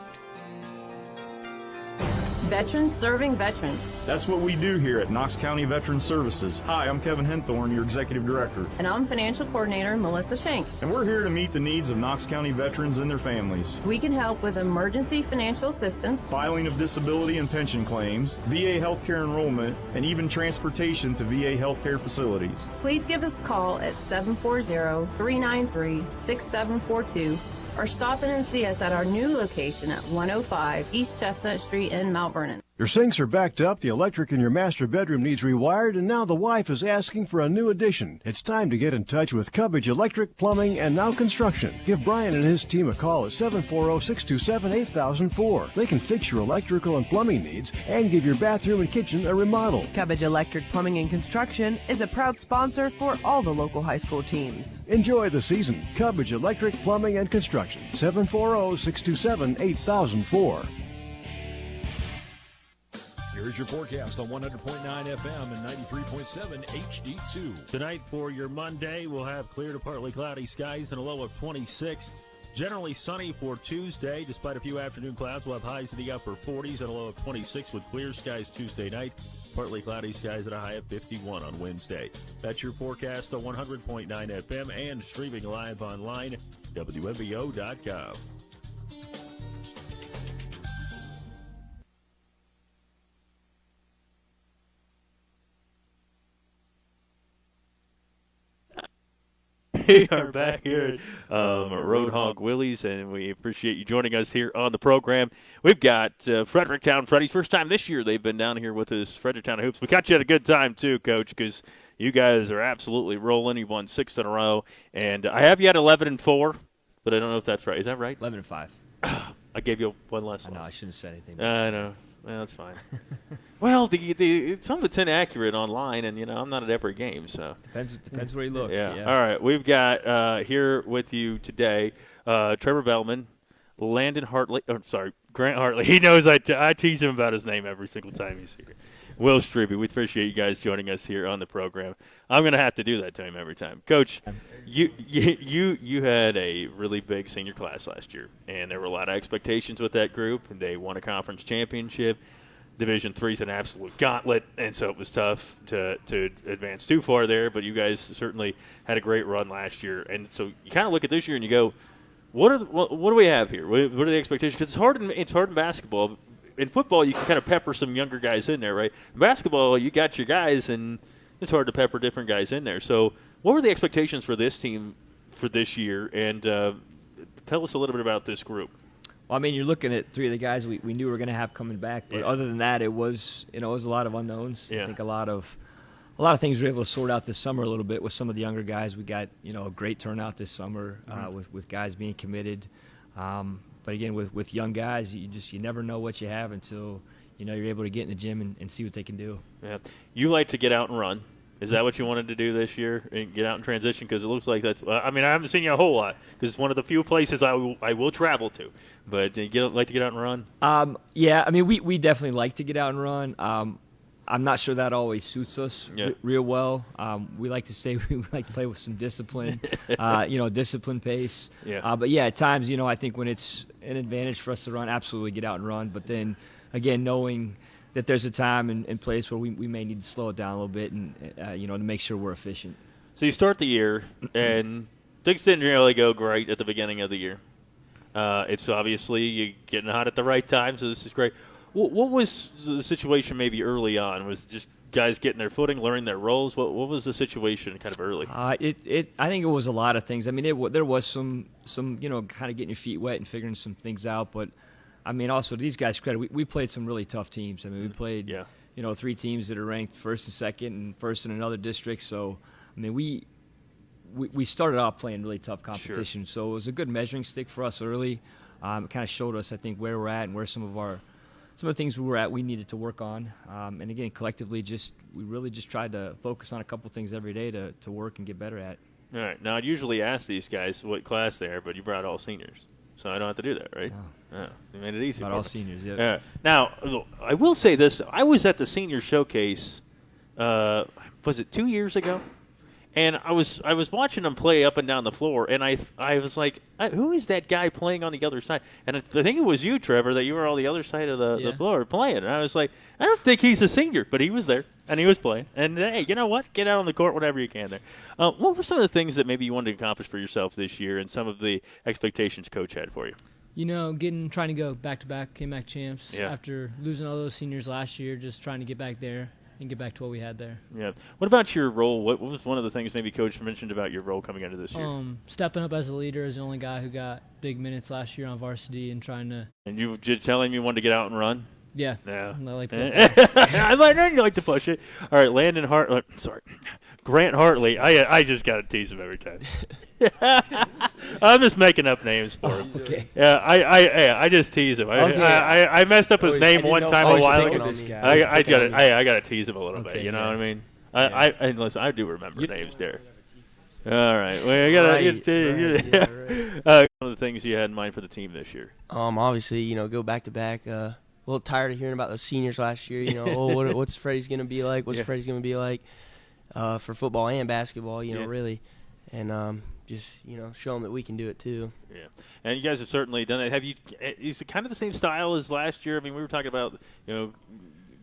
Veterans serving veterans. That's what we do here at Knox County Veteran Services. Hi, I'm Kevin Henthorne, your Executive Director. And I'm Financial Coordinator Melissa Shank. And we're here to meet the needs of Knox County veterans and their families. We can help with emergency financial assistance, filing of disability and pension claims, VA healthcare enrollment, and even transportation to VA healthcare facilities. Please give us a call at 740-393-6742 or stop in and see us at our new location at 105 East Chestnut Street in Mount Vernon. Your sinks are backed up, the electric in your master bedroom needs rewired, and now the wife is asking for a new addition. It's time to get in touch with Cubbage Electric, Plumbing, and Now Construction. Give Brian and his team a call at 740-627-8004. They can fix your electrical and plumbing needs and give your bathroom and kitchen a remodel. Cubbage Electric Plumbing and Construction is a proud sponsor for all the local high school teams. Enjoy the season. Cubbage Electric, Plumbing, and Construction. 740-627-8004. Here's your forecast on 100.9 FM and 93.7 HD2. Tonight for your Monday, we'll have clear to partly cloudy skies and a low of 26. Generally sunny for Tuesday. Despite a few afternoon clouds, we'll have highs in the upper 40s and a low of 26 with clear skies Tuesday night. Partly cloudy skies at a high of 51 on Wednesday. That's your forecast on 100.9 FM and streaming live online, WMVO.com. We are back here at Roadhog Willys, and we appreciate you joining us here on the program. We've got Fredericktown Freddy's. First time this year they've been down here with us, Fredericktown Hoops. We got you at a good time, too, Coach, because you guys are absolutely rolling. You've won 6 in a row. And I have you at 11-4, but I don't know if that's right. Is that right? 11-5. I gave you one less. I know. I shouldn't have said anything. I know. Well, that's fine. Well, some of it's inaccurate online, and, I'm not at every game. So Depends where you look. Yeah. All right. We've got here with you today Trevor Bellman, Grant Hartley. He knows I tease him about his name every single time he's here. Will Strebe. We appreciate you guys joining us here on the program. I'm going to have to do that to him every time. Coach, you had a really big senior class last year, and there were a lot of expectations with that group. They won a conference championship. Division III is an absolute gauntlet, and so it was tough to advance too far there, but you guys certainly had a great run last year. And so you kind of look at this year and you go, what do we have here? What are the expectations? Because it's hard in basketball. In football, you can kind of pepper some younger guys in there, right? In basketball, you got your guys, and it's hard to pepper different guys in there. So what were the expectations for this team for this year? And tell us a little bit about this group. Well, I mean, you're looking at three of the guys we knew we were going to have coming back, but other than that, it was a lot of unknowns. Yeah. I think a lot of things we were able to sort out this summer a little bit with some of the younger guys. We got a great turnout this summer with guys being committed. But again, with young guys, you never know what you have until you're able to get in the gym and see what they can do. Yeah, you like to get out and run. Is that what you wanted to do this year, and get out and transition? Because it looks like that's. I mean, I haven't seen you a whole lot because it's one of the few places I will travel to. But you like to get out and run? Yeah, I mean, we definitely like to get out and run. I'm not sure that always suits us real well. We like to play with some discipline, discipline pace. Yeah. But yeah, at times, I think when it's an advantage for us to run, absolutely get out and run. But then again, knowing that there's a time and place where we may need to slow it down a little bit and to make sure we're efficient. So you start the year, and things didn't really go great at the beginning of the year. It's obviously you're getting hot at the right time, so this is great. What was the situation maybe early on? Was just guys getting their footing, learning their roles? What was the situation kind of early? I think it was a lot of things. I mean, there was some kind of getting your feet wet and figuring some things out, but I mean, also to these guys' credit, we played some really tough teams. I mean, we played, three teams that are ranked first and second and first in another district. So, I mean, we started out playing really tough competition. Sure. So it was a good measuring stick for us early. It kind of showed us, I think, where we're at and where some of the things we were at we needed to work on. And again, collectively, we really just tried to focus on a couple things every day to work and get better at. All right. Now, I'd usually ask these guys what class they are, but you brought all seniors. So I don't have to do that, right? No. You made it easy. Not for all me. seniors, yeah. Now, I will say this. I was at the senior showcase, was it 2 years ago? And I was watching them play up and down the floor, and I was like, who is that guy playing on the other side? And I think it was you, Trevor, that you were on the other side of the floor playing. And I was like, I don't think he's a senior, but he was there, and he was playing. And, hey, you know what? Get out on the court whenever you can there. What were some of the things that maybe you wanted to accomplish for yourself this year and some of the expectations Coach had for you? Trying to go back-to-back KMAC champs after losing all those seniors last year, just trying to get back there and get back to what we had there. Yeah. What about your role? What was one of the things maybe Coach mentioned about your role coming into this year? Stepping up as a leader, as the only guy who got big minutes last year on varsity and trying to. And you did tell him you wanted to get out and run? Yeah. Yeah. I like to I know you like to push it. All right, Grant Hartley. I just got to tease him every time. I'm just making up names for him. Okay. Yeah, I just tease him. I messed up his name one time a while ago. I got to tease him a little bit. You know what I mean? Listen, I do remember names there. All right. Well, I got one of the things you had in mind for the team this year. Obviously, go back to back. A little tired of hearing about those seniors last year. What's Freddie's going to be like? What's Freddie's going to be like for football and basketball? Really, and just show them that we can do it too. Yeah, and you guys have certainly done that. Is it kind of the same style as last year? I mean, we were talking about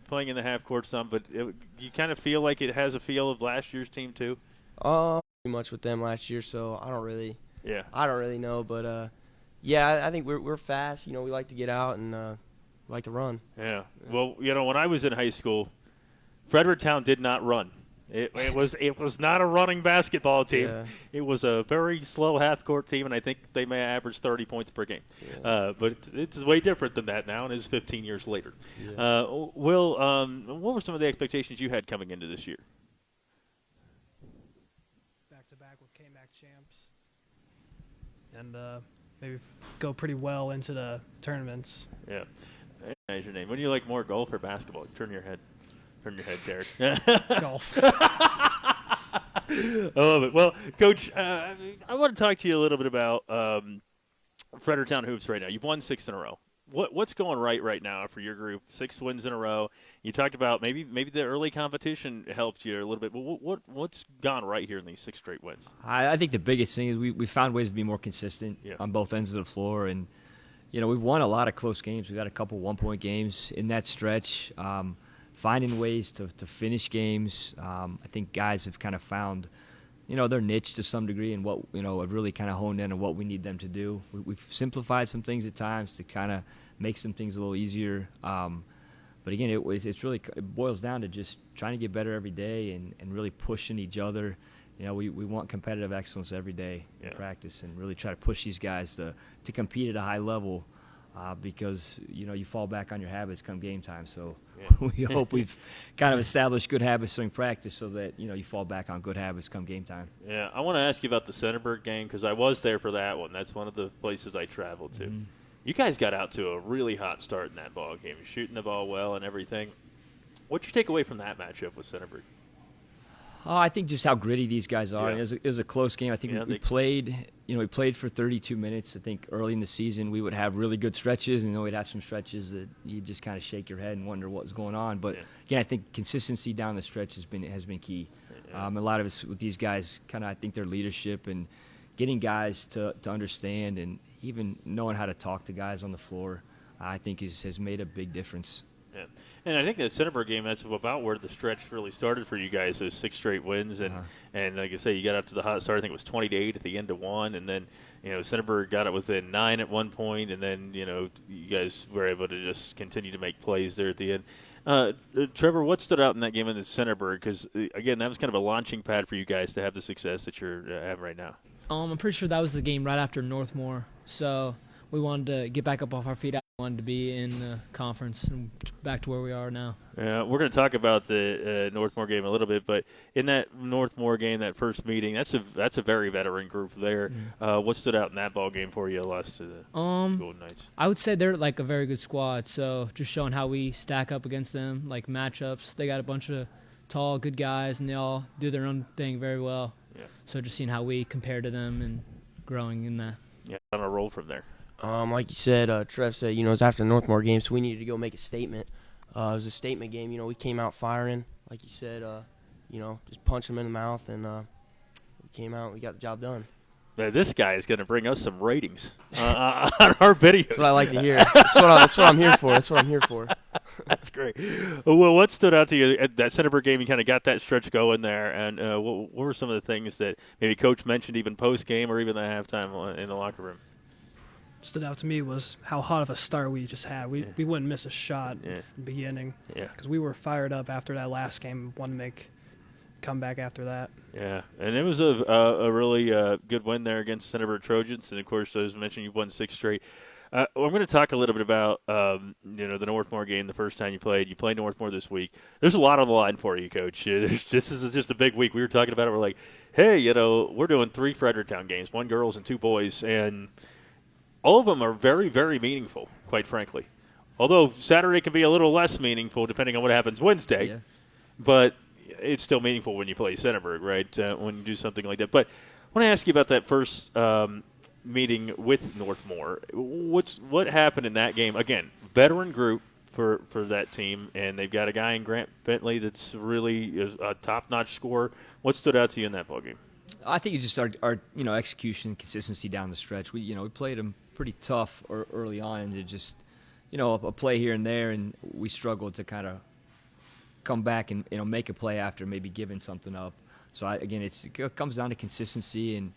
playing in the half court some, but you kind of feel like it has a feel of last year's team too. Pretty much with them last year, so I don't really know, but I think we're fast. We like to get out and like to run. Yeah. Well, when I was in high school, Fredericktown did not run. It was not a running basketball team. Yeah. It was a very slow half-court team, and I think they may average 30 points per game. Yeah. But it's way different than that now, and it's 15 years later. Yeah. Will, what were some of the expectations you had coming into this year? Back-to-back with KMAC champs, and maybe go pretty well into the tournaments. Yeah. That's your name. What do you like more, golf or basketball? Turn your head, Derek. Golf. I love it. Well, Coach, I want to talk to you a little bit about Fredericktown hoops right now. You've won 6 in a row. what's going right now for your group? 6 wins in a row. You talked about maybe the early competition helped you a little bit, but what's gone right here in these 6 straight wins? I think the biggest thing is we found ways to be more consistent on both ends of the floor, and we've won a lot of close games. We've got a couple 1-point games in that stretch. Finding ways to finish games. I think guys have kind of found their niche to some degree, and what have really kind of honed in on what we need them to do. We've simplified some things at times to kind of make some things a little easier. But again, it boils down to just trying to get better every day and really pushing each other. We want competitive excellence every day in practice, and really try to push these guys to compete at a high level. Because you fall back on your habits come game time. So we hope we've kind of established good habits during practice, so that you fall back on good habits come game time. Yeah, I want to ask you about the Centerburg game, because I was there for that one. That's one of the places I traveled to. Mm-hmm. You guys got out to a really hot start in that ball game, shooting the ball well and everything. What'd you take away from that matchup with Centerburg? I think just how gritty these guys are. Yeah. It was a close game. I think we played. We played for 32 minutes. I think early in the season we would have really good stretches, and we'd have some stretches that you just kind of shake your head and wonder what was going on. But again, I think consistency down the stretch has been key. A lot of us with these guys, kind of I think their leadership and getting guys to understand, and even knowing how to talk to guys on the floor, I think has made a big difference. Yeah. And I think that Centerburg game, that's about where the stretch really started for you guys, those 6 straight wins. And like I say, you got out to the hot start. I think it was 20-8 at the end of 1. And then, Centerburg got it within 9 at one point. And then, you guys were able to just continue to make plays there at the end. Trevor, what stood out in that game in the Centerburg? Because, again, that was kind of a launching pad for you guys to have the success that you're having right now. I'm pretty sure that was the game right after Northmore. So we wanted to get back up off our feet. Wanted to be in the conference and back to where we are now. Yeah, we're going to talk about the Northmore game a little bit, but in that Northmore game, that first meeting, that's a very veteran group there. What stood out in that ball game for you, lost to the Golden Knights? I would say they're like a very good squad. So just showing how we stack up against them, like matchups. They got a bunch of tall, good guys, and they all do their own thing very well. Yeah. So just seeing how we compare to them and growing in that. Yeah, on a roll from there. Like you said, Trev said, it was after the Northmore game, so we needed to go make a statement. It was a statement game. We came out firing, like you said, just punch them in the mouth, and we came out and we got the job done. Now, this guy is going to bring us some ratings on our videos. That's what I like to hear. That's what I'm here for. That's what I'm here for. That's great. Well, what stood out to you at that Centerburg game? You kind of got that stretch going there, and what were some of the things that maybe Coach mentioned even post-game or even at halftime in the locker room? Stood out to me was how hot of a start we just had. We wouldn't miss a shot in the beginning because we were fired up after that last game. Wanted to make a comeback after that. Yeah, and it was a really good win there against Centerburg Trojans. And, of course, as mentioned, you won 6 straight. I'm going to talk a little bit about the Northmore game the first time you played. You played Northmore this week. There's a lot on the line for you, Coach. This is just a big week. We were talking about it. We're like, hey, we're doing 3 Fredericktown games, 1 girls and 2 boys, and – all of them are very, very meaningful, quite frankly. Although Saturday can be a little less meaningful depending on what happens Wednesday. But it's still meaningful when you play Centerburg, right, when you do something like that. But I want to ask you about that first meeting with Northmore. What happened in that game? Again, veteran group for that team, and they've got a guy in Grant Bentley that's really a top-notch scorer. What stood out to you in that ballgame? I think it's just our execution, consistency down the stretch. We played them pretty tough early on, and to just a play here and there, and we struggled to kind of come back and make a play after maybe giving something up. So it comes down to consistency, and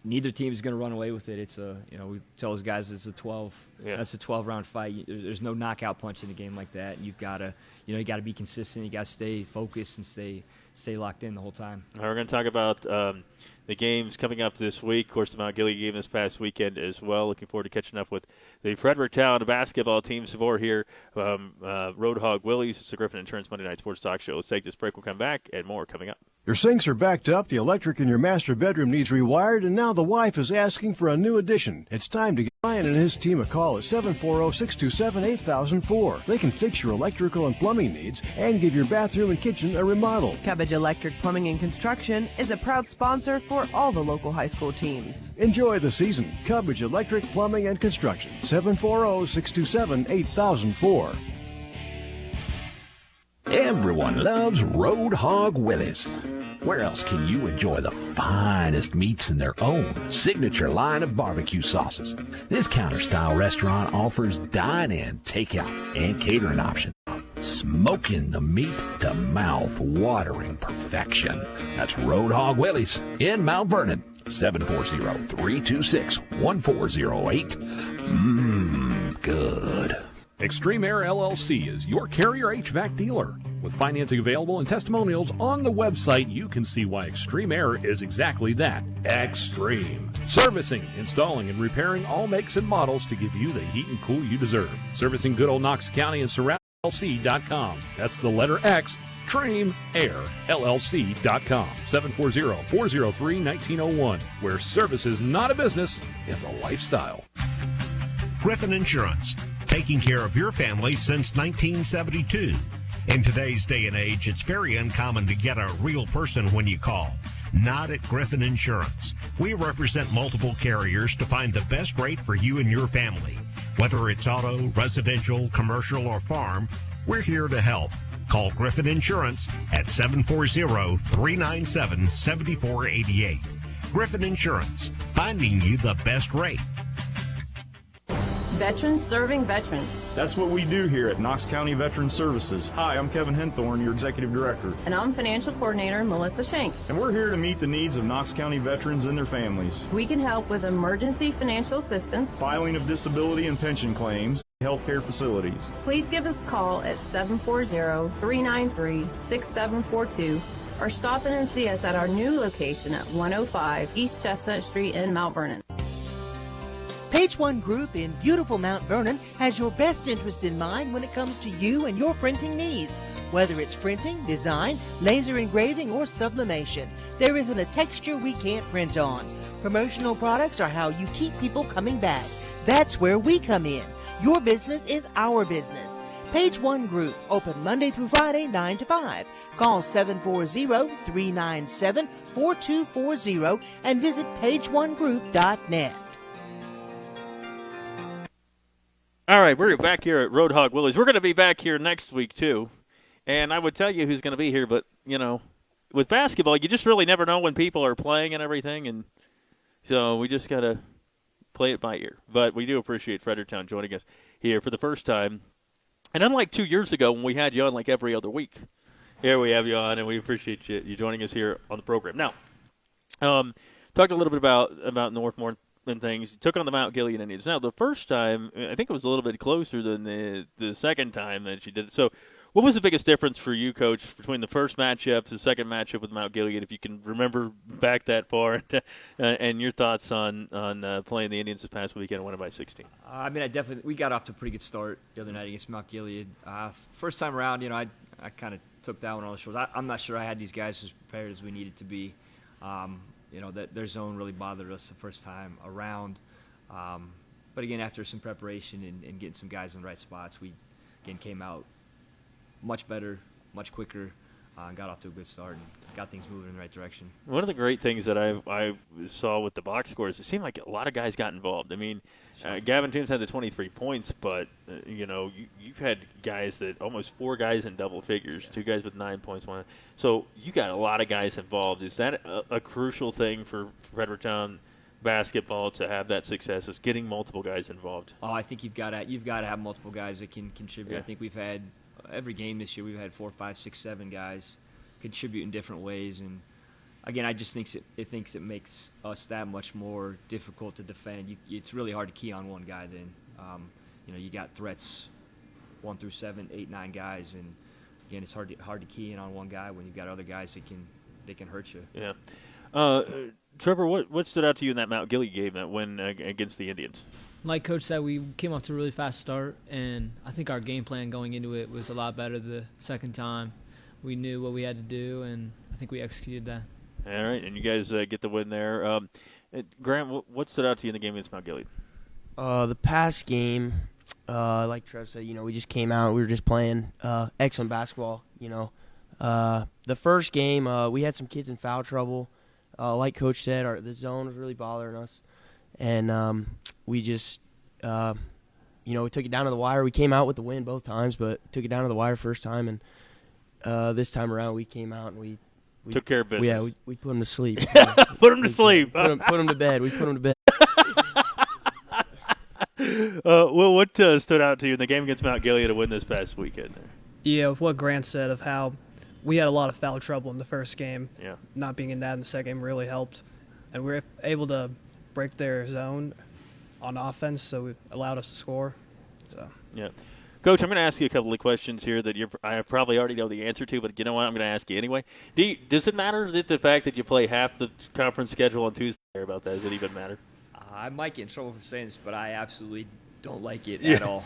neither team is going to run away with it. It's we tell those guys it's a 12. Yeah. That's a 12-round fight. There's no knockout punch in a game like that. You've got to you got to be consistent. You got to stay focused and stay locked in the whole time. All right, we're going to talk about the games coming up this week. Of course, the Mount Gilead game this past weekend as well. Looking forward to catching up with the Fredericktown basketball team. Savor here, Roadhog Willys. It's the Griffin Insurance Monday Night Sports Talk Show. Let's take this break. We'll come back and more coming up. Your sinks are backed up, the electric in your master bedroom needs rewired, and now the wife is asking for a new addition. It's time to give Ryan and his team a call at 740-627-8004. They can fix your electrical and plumbing needs and give your bathroom and kitchen a remodel. Cubbage Electric Plumbing and Construction is a proud sponsor for all the local high school teams. Enjoy the season. Cubbage Electric Plumbing and Construction. 740-627-8004. Everyone loves Road Hog Willys. Where else can you enjoy the finest meats in their own signature line of barbecue sauces? This counter-style restaurant offers dine-in, takeout, and catering options. Smoking the meat to mouth-watering perfection. That's Road Hog Willys in Mount Vernon. 740-326-1408. Good. Extreme Air LLC is your carrier HVAC dealer. With financing available and testimonials on the website, you can see why Extreme Air is exactly that, extreme. Servicing, installing, and repairing all makes and models to give you the heat and cool you deserve. Servicing good old Knox County and surrounding LLC.com. That's the letter X, Extreme Air LLC.com. 740-403-1901. Where service is not a business, it's a lifestyle. Griffin Insurance, taking care of your family since 1972. In today's day and age, it's very uncommon to get a real person when you call. Not at Griffin Insurance. We represent multiple carriers to find the best rate for you and your family. Whether it's auto, residential, commercial, or farm, we're here to help. Call Griffin Insurance at 740-397-7488. Griffin Insurance, finding you the best rate. Veterans serving veterans. That's what we do here at Knox County Veteran Services. Hi, I'm Kevin Henthorne, your Executive Director. And I'm Financial Coordinator Melissa Shank. And we're here to meet the needs of Knox County veterans and their families. We can help with emergency financial assistance, filing of disability and pension claims, healthcare facilities. Please give us a call at 740-393-6742 or stop in and see us at our new location at 105 East Chestnut Street in Mount Vernon. Page One Group in beautiful Mount Vernon has your best interest in mind when it comes to you and your printing needs. Whether it's printing, design, laser engraving, or sublimation, there isn't a texture we can't print on. Promotional products are how you keep people coming back. That's where we come in. Your business is our business. Page One Group, open Monday through Friday, 9 to 5. Call 740-397-4240 and visit pageonegroup.net. All right, we're back here at Road Hog Willys. We're going to be back here next week, too. And I would tell you who's going to be here, but, you know, with basketball, you just really never know when people are playing and everything. And so we just got to play it by ear. But we do appreciate Fredericktown joining us here for the first time. And unlike 2 years ago when we had you on like every other week, here we have you on, and we appreciate you joining us here on the program. Now, talked a little bit about Northmore and things. You took on the Mount Gilead Indians. Now, the first time, I think it was a little bit closer than the second time that you did it. So what was the biggest difference for you, Coach, between the first matchup to the second matchup with Mount Gilead, if you can remember back that far, and your thoughts on playing the Indians this past weekend and winning by 16? I mean, we got off to a pretty good start the other night against Mount Gilead. First time around, you know, I kind of took that one on the shoulders. I'm not sure I had these guys as prepared as we needed to be. You know, that their zone really bothered us the first time around. But again, after some preparation and getting some guys in the right spots, we again came out much better, much quicker, and got off to a good start and got things moving in the right direction. One of the great things that I saw with the box scores, it seemed like a lot of guys got involved. I mean, Gavin Toombs had the 23 points, but, you know, you've had guys that almost 4 guys in double figures, 2 guys with 9 points. So you got a lot of guys involved. Is that a crucial thing for Fredericktown basketball to have that success, is getting multiple guys involved? Oh, I think you've got to have multiple guys that can contribute. Yeah. I think we've had every game this year, we've had 4, 5, 6, 7 guys contribute in different ways. And, again, I just think it makes us that much more difficult to defend. It's really hard to key on one guy then. You know, you got threats 1 through 7, 8, 9 guys. And, again, it's hard to key in on one guy when you've got other guys that can hurt you. Yeah. Trevor, what stood out to you in that Mount Gilead game, that win against the Indians? Like Coach said, we came off to a really fast start, and I think our game plan going into it was a lot better the second time. we knew what we had to do, and I think we executed that. All right, and you guys get the win there. Grant, what stood out to you in the game against Mount Gilead? The past game, like Trev said, we just came out. We were just playing excellent basketball. The first game, we had some kids in foul trouble. Like Coach said, the zone was really bothering us, and we just, we took it down to the wire. We came out with the win both times, but took it down to the wire first time, and this time around we came out and we took care of business. Yeah, we put them to sleep. Put them to sleep. Put them to bed. We put them to bed. Well, what stood out to you in the game against Mount Gilead to win this past weekend? Yeah, what Grant said of how we had a lot of foul trouble in the first game. Yeah. Not being in that in the second game really helped. And we were able to break their zone on offense, so it allowed us to score. So. Yeah. Coach, I'm going to ask you a couple of questions here that I probably already know the answer to, but you know what? I'm going to ask you anyway. Does it matter that the fact that you play half the conference schedule on Tuesday? About that, does it even matter? I might get in trouble for saying this, but I absolutely don't like it at all.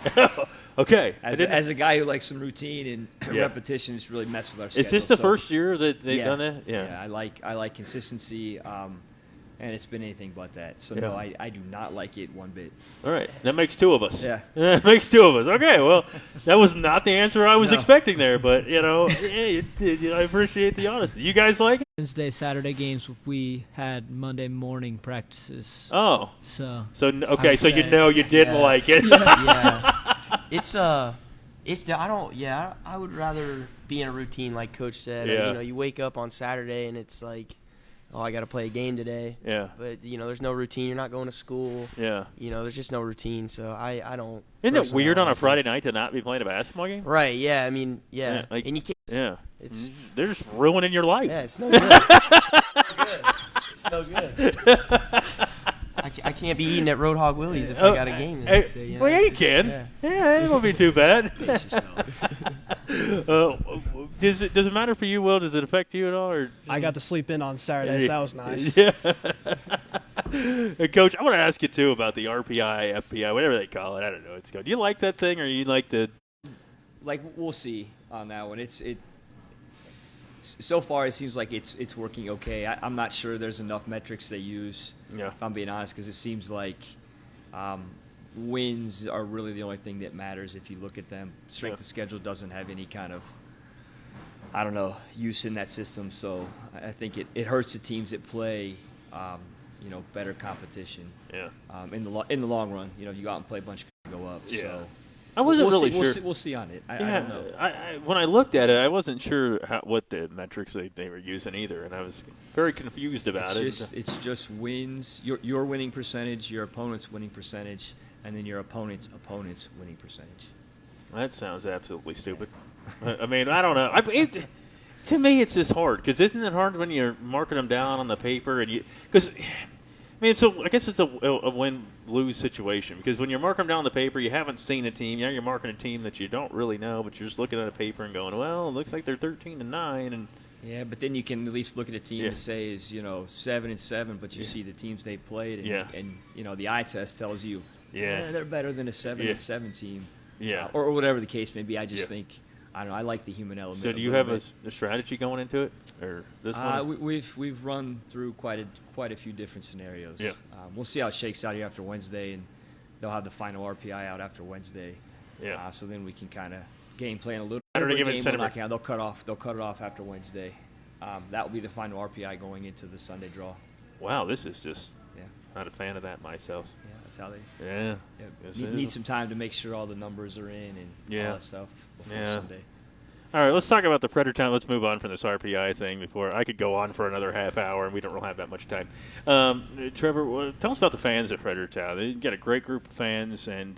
Okay. As a guy who likes some routine and repetition, it's really messed with our schedule. Is this the first year that they've done that? Yeah. I like consistency, and it's been anything but that. So, no, I do not like it one bit. All right. That makes two of us. Yeah. That makes two of us. Okay, well, that was not the answer I was expecting there, but, I appreciate the honesty. You guys like it? Wednesday, Saturday games, we had Monday morning practices. Oh. So you didn't like it. Yeah. I would rather be in a routine like Coach said. Yeah. You wake up on Saturday and it's like, oh, I got to play a game today. Yeah. But, there's no routine. You're not going to school. Yeah. There's just no routine. So I don't. Isn't it weird on a Friday night to not be playing a basketball game? Right. Yeah. I mean, yeah. Like, and you can't. Yeah. They're just ruining your life. Yeah, it's no good. It's no good. I can't be eating at Roadhog Willie's if I got a game the next day. Well, yeah, you can. Yeah, it won't be too bad. Does it matter for you, Will? Does it affect you at all? Or I got to sleep in on Saturday, so that was nice. Yeah. Coach, I want to ask you, too, about the RPI, FPI, whatever they call it. I don't know. Do you like that thing, or you like the – we'll see on that one. So far, it seems like it's working okay. I'm not sure there's enough metrics they use, if I'm being honest, because it seems like wins are really the only thing that matters if you look at them. Strength of schedule doesn't have any kind of, use in that system. So I think it hurts the teams that play, better competition. Yeah. In the long run, if you go out and play a bunch of go up. Yeah. So. I wasn't really sure. We'll see on it. I don't know. When I looked at it, I wasn't sure what the metrics they were using either, and I was very confused about it. It's just wins, your winning percentage, your opponent's winning percentage, and then your opponent's winning percentage. That sounds absolutely stupid. I mean, I don't know. To me, it's just hard, because isn't it hard when you're marking them down on the paper and so I guess it's a win-lose situation, because when you're marking them down on the paper, you haven't seen a team. You're marking a team that you don't really know, but you're just looking at a paper and going, well, it looks like they're 13-9. And yeah, but then you can at least look at a team and say is 7-7, but you see the teams they played, and the eye test tells you, they're better than a 7-7 team, or whatever the case may be. I just think. I don't know. I like the human element. So, do you have a strategy going into it, or this one? We've run through quite a few different scenarios. Yeah. We'll see how it shakes out here after Wednesday, and they'll have the final RPI out after Wednesday. Yeah. So then we can kind of game plan a little. They'll cut it off after Wednesday. That will be the final RPI going into the Sunday draw. Wow, this is just not a fan of that myself. Yeah, that's how they. Yeah. Need some time to make sure all the numbers are in and all that stuff before Sunday. All right, let's talk about the Predator Town. Let's move on from this RPI thing before I could go on for another half hour, and we don't really have that much time. Trevor, tell us about the fans at Predator Town. They got a great group of fans, and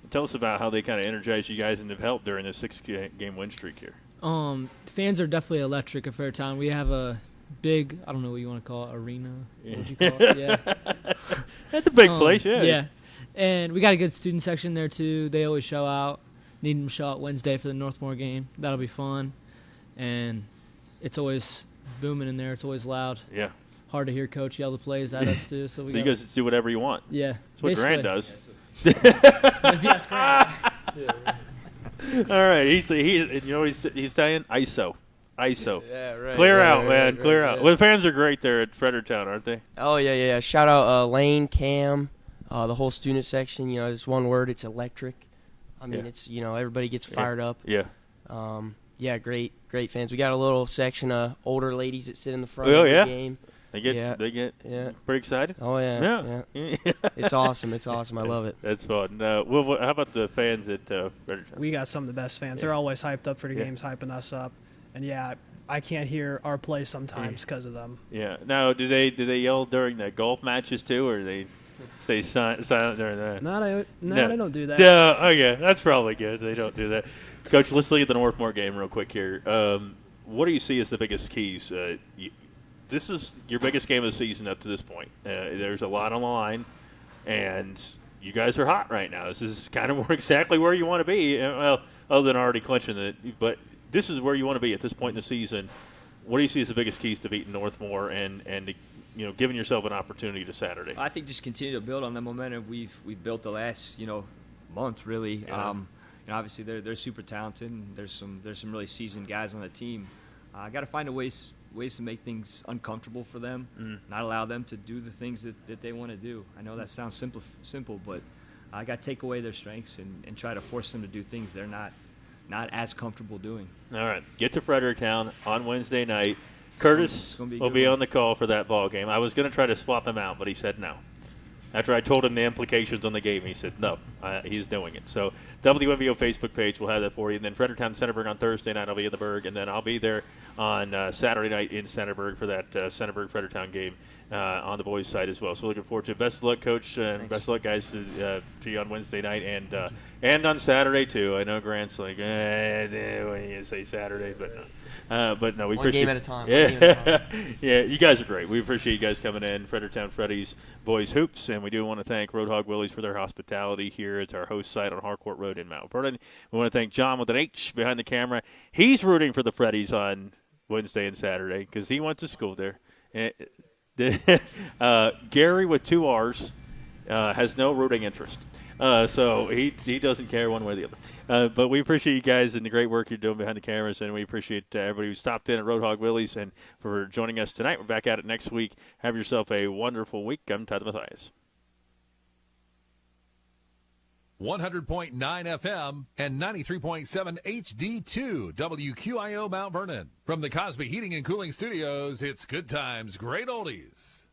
tell us about how they kind of energized you guys and have helped during this 6-game win streak here. The fans are definitely electric at Fairtown. We have a big, I don't know what you want to call it, arena. What would you call it? Yeah. That's a big place, yeah. Yeah. And we got a good student section there, too. They always show out. Need them to show out Wednesday for the Northmore game. That'll be fun. And it's always booming in there. It's always loud. Yeah. Hard to hear Coach yell the plays at us, too. So you guys do whatever you want. Yeah. That's what Grant does. Yes, Grant. All right. He's saying ISO. ISO. Yeah, right. Clear right, out, right, man. right, Clear right, out. yeah. Well, the fans are great there at Fredericktown, aren't they? Oh, yeah. Shout out Lane, Cam, the whole student section. It's one word. It's electric. I mean, it's, everybody gets fired up. Yeah. Yeah, great fans. We got a little section of older ladies that sit in the front Oh, of yeah? the game. They get pretty excited? Oh, yeah. It's awesome. I love it. That's fun. Will, how about the fans at Fredericktown? We got some of the best fans. They're always hyped up for the games, hyping us up. And, I can't hear our play sometimes because of them. Yeah. Now, do they yell during the golf matches, too, or do they stay silent during that? No, they don't do that. No, okay. That's probably good. They don't do that. Coach, let's look at the Northmore game real quick here. What do you see as the biggest keys? This is your biggest game of the season up to this point. There's a lot on the line, and you guys are hot right now. This is kind of exactly where you want to be. Well, other than already clinching it, but this is where you want to be at this point in the season. What do you see as the biggest keys to beating Northmore and giving yourself an opportunity to Saturday? I think just continue to build on the momentum we've built the last month really. Yeah. Obviously they're super talented. And there's some really seasoned guys on the team. I got to find ways to make things uncomfortable for them, not allow them to do the things that they want to do. I know that sounds simple, but I got to take away their strengths and try to force them to do things they're not as comfortable doing. All right, get to Fredericktown on Wednesday night. Curtis will be on the call for that ball game. I was going to try to swap him out, but he said no. After I told him the implications on the game, he said no, he's doing it. So WMVO Facebook page will have that for you. And then Fredericktown Centerburg on Thursday night. I'll be in the Berg, and then I'll be there on Saturday night in Centerburg for that Centerburg-Fredericktown game on the boys' side as well. So looking forward to it. Best of luck, Coach, and best of luck, guys, to you on Wednesday night and on Saturday too. I know Grant's like, when you say Saturday, but no. But no, we One appreciate game at a time. Yeah, you guys are great. We appreciate you guys coming in. Fredericktown Freddy's Boys Hoops, and we do want to thank Roadhog Willys for their hospitality here at our host site on Harcourt Road in Mount Vernon. We want to thank John with an H behind the camera. He's rooting for the Freddies on Wednesday and Saturday because he went to school there. Gary with 2 R's has no rooting interest. So he doesn't care one way or the other. But we appreciate you guys and the great work you're doing behind the cameras, and we appreciate everybody who stopped in at Roadhog Willys and for joining us tonight. We're back at it next week. Have yourself a wonderful week. I'm Tyler Mathias. 100.9 FM and 93.7 HD2 WQIO Mount Vernon. From the Cosby Heating and Cooling Studios, it's Good Times, Great Oldies.